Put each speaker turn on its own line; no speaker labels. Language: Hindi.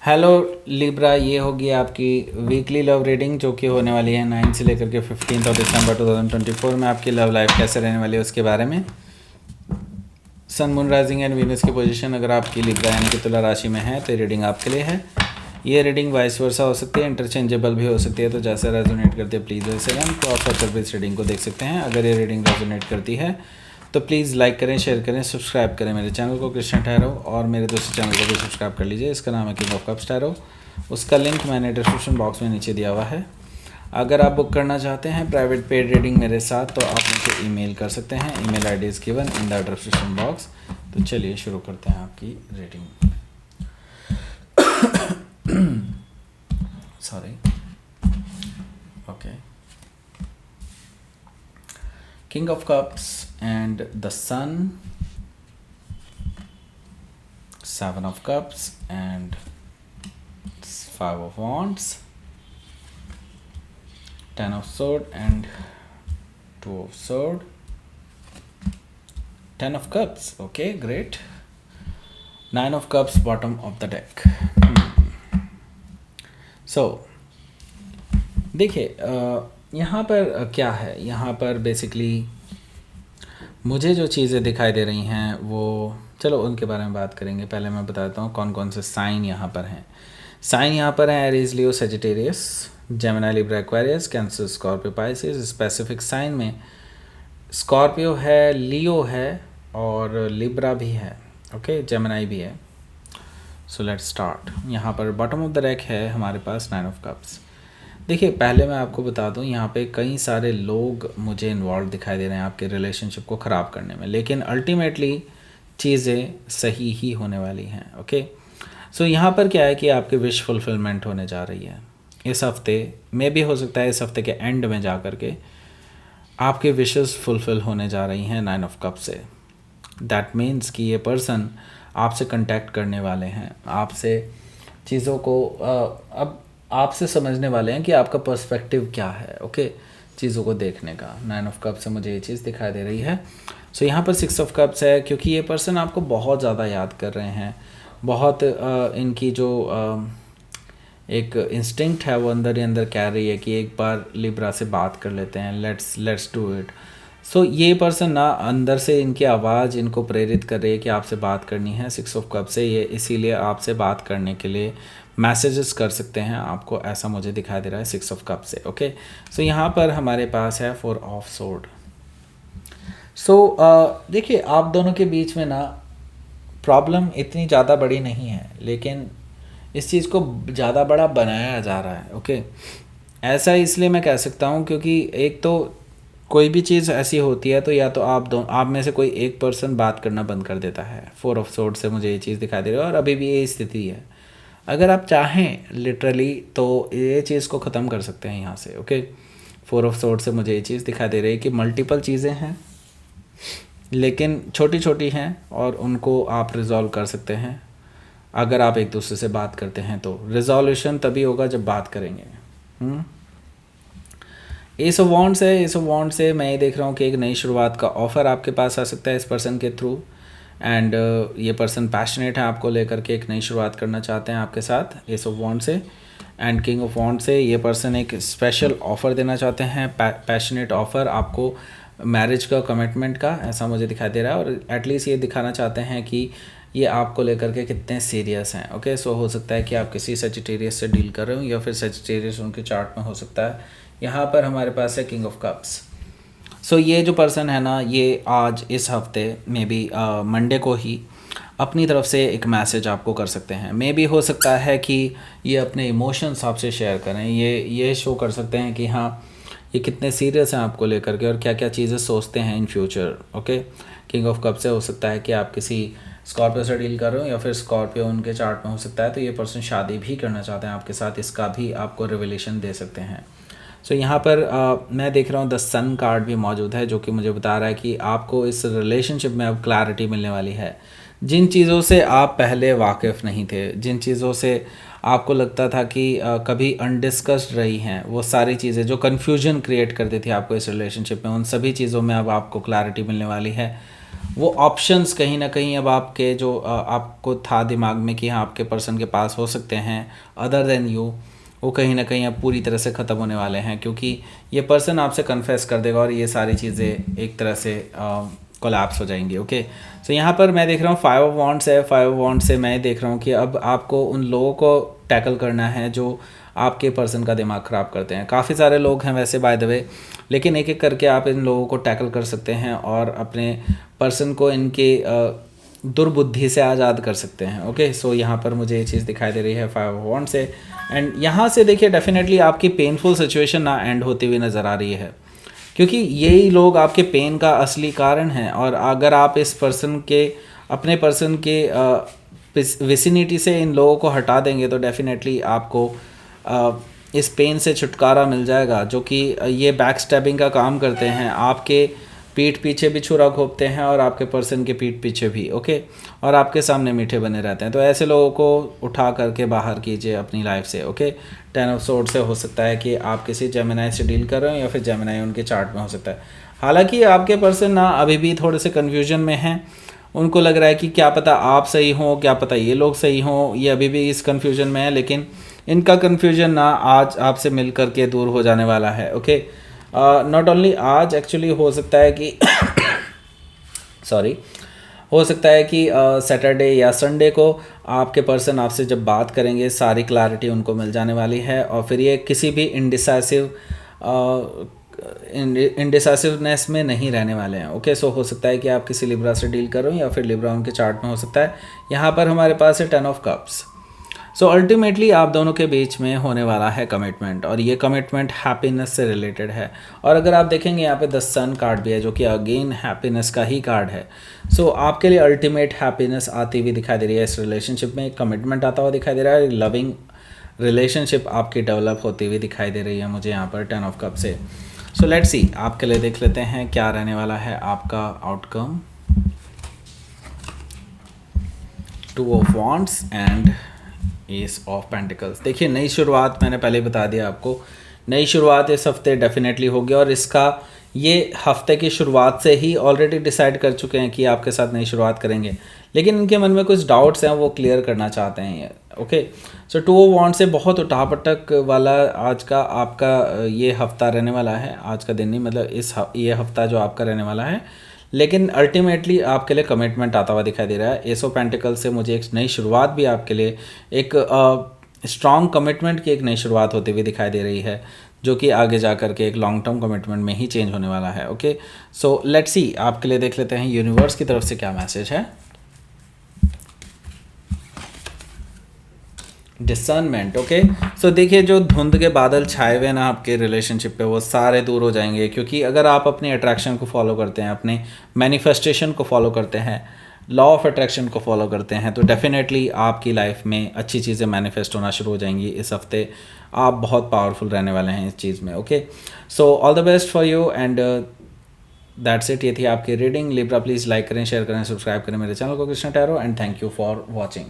हेलो लिब्रा, ये होगी आपकी वीकली लव रीडिंग जो कि होने वाली है 9 से लेकर के 15 दिसंबर 2024 में। आपकी लव लाइफ कैसे रहने वाली है उसके बारे में। सन, मून, राइजिंग एंड वीनस की पोजीशन अगर आपकी लिब्रा यानी कि तुला राशि में है तो ये रीडिंग आपके लिए है। ये रीडिंग वाइस वर्सा हो सकती है, इंटरचेंजेबल भी हो सकती है, तो जैसे रेजोनेट करती है प्लीज़ वैसे हम क्रॉस आउट करके इस रीडिंग को देख सकते हैं। अगर ये रीडिंग रेजोनेट करती है तो प्लीज़ लाइक करें, शेयर करें, सब्सक्राइब करें मेरे चैनल को कृष्ण टैरो, और मेरे दूसरे चैनल को भी सब्सक्राइब कर लीजिए। इसका नाम है किंग ऑफ कप्स टैरो। उसका लिंक मैंने डिस्क्रिप्शन बॉक्स में नीचे दिया हुआ है। अगर आप बुक करना चाहते हैं प्राइवेट पेड रीडिंग मेरे साथ तो आप मुझे ईमेल कर सकते हैं। Email ID is given in the description box. तो चलिए शुरू करते हैं आपकी reading. Sorry, okay. King of Cups and the Sun, 7 of Cups and 5 of Wands, 10 of Sword and 2 of Sword, 10 of Cups. Okay, great. 9 of Cups, bottom of the deck. So देखिए यहाँ पर क्या है, यहाँ पर बेसिकली मुझे जो चीज़ें दिखाई दे रही हैं वो, चलो उनके बारे में बात करेंगे। पहले मैं बताता हूँ कौन कौन से साइन यहाँ पर हैं। साइन यहाँ पर हैं Aries, Leo, Sagittarius, Gemini, Libra, Aquarius, Cancer, Scorpio, Pisces. Specific sign में स्कॉर्पियो है, लियो है और लिब्रा भी है, ओके, जेमिनी भी है। So let's start. यहाँ पर बॉटम ऑफ द डेक है हमारे पास 9 ऑफ कप्स। देखिए पहले मैं आपको बता दूं, यहाँ पे कई सारे लोग मुझे इन्वॉल्व दिखाई दे रहे हैं आपके रिलेशनशिप को ख़राब करने में, लेकिन अल्टीमेटली चीज़ें सही ही होने वाली हैं, ओके। सो यहाँ पर क्या है कि आपकी विश फुलफिलमेंट होने जा रही है इस हफ्ते में, भी हो सकता है इस हफ्ते के एंड में जा कर के आपके विशेस फुलफिल होने जा रही हैं 9 ऑफ कप से। दैट मीन्स कि ये पर्सन आपसे कंटेक्ट करने वाले हैं, आपसे चीज़ों को अब आपसे समझने वाले हैं कि आपका पर्सपेक्टिव क्या है, ओके, चीज़ों को देखने का। 9 ऑफ कप्स से मुझे ये चीज़ दिखाई दे रही है। सो यहाँ पर 6 ऑफ कप्स है, क्योंकि ये पर्सन आपको बहुत ज़्यादा याद कर रहे हैं। बहुत इनकी जो एक इंस्टिंक्ट है वो अंदर ही अंदर कह रही है कि एक बार लिब्रा से बात कर लेते हैं, लेट्स डू इट। सो ये पर्सन ना अंदर से इनकी आवाज़ इनको प्रेरित कर रही है कि आपसे बात करनी है 6 ऑफ कप से। ये इसीलिए आपसे बात करने के लिए मैसेजेस कर सकते हैं आपको, ऐसा मुझे दिखाई दे रहा है 6 ऑफ कप से, ओके। सो यहाँ पर हमारे पास है 4 ऑफ सोर्ड। सो देखिए आप दोनों के बीच में ना प्रॉब्लम इतनी ज़्यादा बड़ी नहीं है, लेकिन इस चीज़ को ज़्यादा बड़ा बनाया जा रहा है, ओके। ऐसा इसलिए मैं कह सकता हूँ क्योंकि एक तो कोई भी चीज़ ऐसी होती है तो या तो आप में से कोई एक पर्सन बात करना बंद कर देता है। 4 ऑफ सोर्ड से मुझे ये चीज़ दिखाई दे रही है और अभी भी ये स्थिति है। अगर आप चाहें लिटरली तो ये चीज़ को ख़त्म कर सकते हैं यहाँ से, ओके। 4 ऑफ सोर्ड से मुझे ये चीज़ दिखाई दे रही है कि मल्टीपल चीज़ें हैं लेकिन छोटी छोटी हैं और उनको आप रिजॉल्व कर सकते हैं। अगर आप एक दूसरे से बात करते हैं तो रिजोल्यूशन तभी होगा जब बात करेंगे। एस ऑफ वॉन्ड्स है, एस ऑफ वॉन्ड से मैं ये देख रहा हूँ कि एक नई शुरुआत का ऑफ़र आपके पास आ सकता है इस पर्सन के थ्रू। एंड ये पर्सन पैशनेट है आपको लेकर के, एक नई शुरुआत करना चाहते हैं आपके साथ एस ऑफ वॉन्ड से। एंड किंग ऑफ वॉन्ड से ये पर्सन एक स्पेशल ऑफ़र देना चाहते हैं, पैशनेट ऑफ़र आपको, मैरिज का, कमिटमेंट का, ऐसा मुझे दिखाई दे रहा है। और एटलीस्ट ये दिखाना चाहते हैं कि ये आपको लेकर के कितने सीरियस हैं, ओके। सो हो सकता है कि आप किसी सजिटेरियस से डील कर रहे हो या फिर सजिटेरियस उनके चार्ट में हो सकता है। यहाँ पर हमारे पास है किंग ऑफ कप्स। सो ये जो पर्सन है ना, ये आज इस हफ्ते में भी मंडे को ही अपनी तरफ से एक मैसेज आपको कर सकते हैं। मे भी हो सकता है कि ये अपने इमोशंस आपसे शेयर करें, ये शो कर सकते हैं कि हाँ ये कितने सीरियस हैं आपको लेकर के और क्या क्या चीज़ें सोचते हैं in future, okay. King of cup से हो सकता है कि आप किसी स्कॉर्पियो से डील कर रहे हो या फिर स्कॉर्पियो उनके चार्ट में हो सकता है, तो ये पर्सन शादी भी करना चाहते हैं आपके साथ, इसका भी आपको रिवलेशन दे सकते हैं। सो यहाँ पर मैं देख रहा हूँ द सन कार्ड भी मौजूद है जो कि मुझे बता रहा है कि आपको इस रिलेशनशिप में अब क्लैरिटी मिलने वाली है। जिन चीज़ों से आप पहले वाकिफ़ नहीं थे, जिन चीज़ों से आपको लगता था कि कभी अनडिस्कस्ड रही हैं, वो सारी चीज़ें जो कन्फ्यूजन क्रिएट करती थी आपको इस रिलेशनशिप में, उन सभी चीज़ों में अब आपको क्लैरिटी मिलने वाली है। वो ऑप्शंस कहीं ना कहीं अब आपके जो आपको था दिमाग में कि हाँ आपके पर्सन के पास हो सकते हैं अदर देन यू, वो कहीं ना कहीं अब पूरी तरह से ख़त्म होने वाले हैं, क्योंकि ये पर्सन आपसे कन्फेस कर देगा और ये सारी चीज़ें एक तरह से कोलैप्स हो जाएंगी। ओके, सो यहाँ पर मैं देख रहा हूँ 5 ऑफ वॉन्ड्स है। 5 ऑफ वॉन्ड से मैं देख रहा हूँ कि अब आपको उन लोगों को टैकल करना है जो आपके पर्सन का दिमाग ख़राब करते हैं। काफ़ी सारे लोग हैं वैसे बाय द वे, लेकिन एक एक करके आप इन लोगों को टैकल कर सकते हैं और अपने पर्सन को इनके दुर्बुद्धि से आज़ाद कर सकते हैं। ओके, सो यहाँ पर मुझे ये चीज़ दिखाई दे रही है 5 ऑफ वॉन्ड से। एंड यहाँ से देखिए डेफिनेटली आपकी पेनफुल सिचुएशन ना एंड होती हुई नज़र आ रही है, क्योंकि यही लोग आपके पेन का असली कारण हैं। और अगर आप इस पर्सन के अपने पर्सन के विसिनिटी से इन लोगों को हटा देंगे तो डेफिनेटली आपको इस पेन से छुटकारा मिल जाएगा, जो कि ये बैक स्टैबिंग का काम करते हैं। आपके पीठ पीछे भी छुरा घोंपते हैं और आपके पर्सन के पीठ पीछे भी। ओके, और आपके सामने मीठे बने रहते हैं। तो ऐसे लोगों को उठा करके बाहर कीजिए अपनी लाइफ से। ओके, 10 ऑफ सोर्ड से हो सकता है कि आप किसी जेमिनाई से डील कर रहे हो या फिर जेमिनाई उनके चार्ट में हो सकता है। हालांकि आपके पर्सन ना अभी भी थोड़े से कन्फ्यूजन में हैं। उनको लग रहा है कि क्या पता आप सही हो, क्या पता ये लोग सही हों, ये अभी भी इस कन्फ्यूजन में है। लेकिन इनका कन्फ्यूजन ना आज आपसे मिल कर के दूर हो जाने वाला है। ओके, नॉट ओनली आज, एक्चुअली हो सकता है कि सॉरी, हो सकता है कि सैटरडे या संडे को आपके पर्सन आपसे जब बात करेंगे सारी क्लैरिटी उनको मिल जाने वाली है और फिर ये किसी भी इंडिसाइसिवनेस में नहीं रहने वाले हैं। ओके, सो हो सकता है कि आप किसी लिब्रा से डील करो या फिर लिब्रा उनके चार्ट में हो सकता है। यहाँ पर हमारे पास है 10 ऑफ कप्स। सो अल्टीमेटली आप दोनों के बीच में होने वाला है कमिटमेंट, और ये कमिटमेंट हैप्पीनेस से रिलेटेड है। और अगर आप देखेंगे यहाँ पे द सन कार्ड भी है जो कि अगेन हैप्पीनेस का ही कार्ड है। सो आपके लिए अल्टीमेट हैप्पीनेस आती हुई दिखाई दे रही है इस रिलेशनशिप में। एक कमिटमेंट आता हुआ दिखाई दे रहा है, लविंग रिलेशनशिप आपकी डेवलप होती हुई दिखाई दे रही है मुझे यहाँ पर 10 ऑफ कप से। सो लेट्स सी, आपके लिए देख लेते हैं क्या रहने वाला है आपका outcome. 2 of wands and S of pentacles. देखिए, नई शुरुआत मैंने पहले बता दिया आपको, नई शुरुआत इस हफ्ते डेफिनेटली होगी और इसका ये हफ्ते की शुरुआत से ही ऑलरेडी डिसाइड कर चुके हैं कि आपके साथ नई शुरुआत करेंगे, लेकिन इनके मन में कुछ डाउट्स हैं, वो क्लियर करना चाहते हैं ये। ओके, सो 2 ऑफ वॉन्ड से बहुत उठापटक वाला आज का आपका ये हफ्ता रहने वाला है। आज का दिन नहीं, मतलब ये हफ्ता जो आपका रहने वाला है, लेकिन अल्टीमेटली आपके लिए कमिटमेंट आता हुआ दिखाई दे रहा है। एस ऑफ पेंटिकल से मुझे एक नई शुरुआत भी आपके लिए एक स्ट्रॉन्ग कमिटमेंट की एक नई शुरुआत होती हुई दिखाई दे रही है, जो कि आगे जा कर के एक लॉन्ग टर्म कमिटमेंट में ही चेंज होने वाला है। ओके, सो लेट्स सी, आपके लिए देख लेते हैं यूनिवर्स की तरफ से क्या मैसेज है। डिसर्नमेंट। ओके, सो देखिए, जो धुंध के बादल छाए हुए ना आपके रिलेशनशिप पे, वो सारे दूर हो जाएंगे, क्योंकि अगर आप अपनी अट्रैक्शन को फॉलो करते हैं, अपने मैनिफेस्टेशन को फॉलो करते हैं, लॉ ऑफ अट्रैक्शन को फॉलो करते हैं, तो डेफिनेटली आपकी लाइफ में अच्छी चीज़ें मैनिफेस्ट होना शुरू हो जाएंगी। इस हफ्ते आप बहुत पावरफुल रहने वाले हैं इस चीज़ में। Okay, so all the best for you and that's it. ये थी आपकी रीडिंग। लिब्रा प्लीज़ लाइक करें, शेयर करें, सब्सक्राइब करें मेरे चैनल को Krishna tarot, and thank you for watching.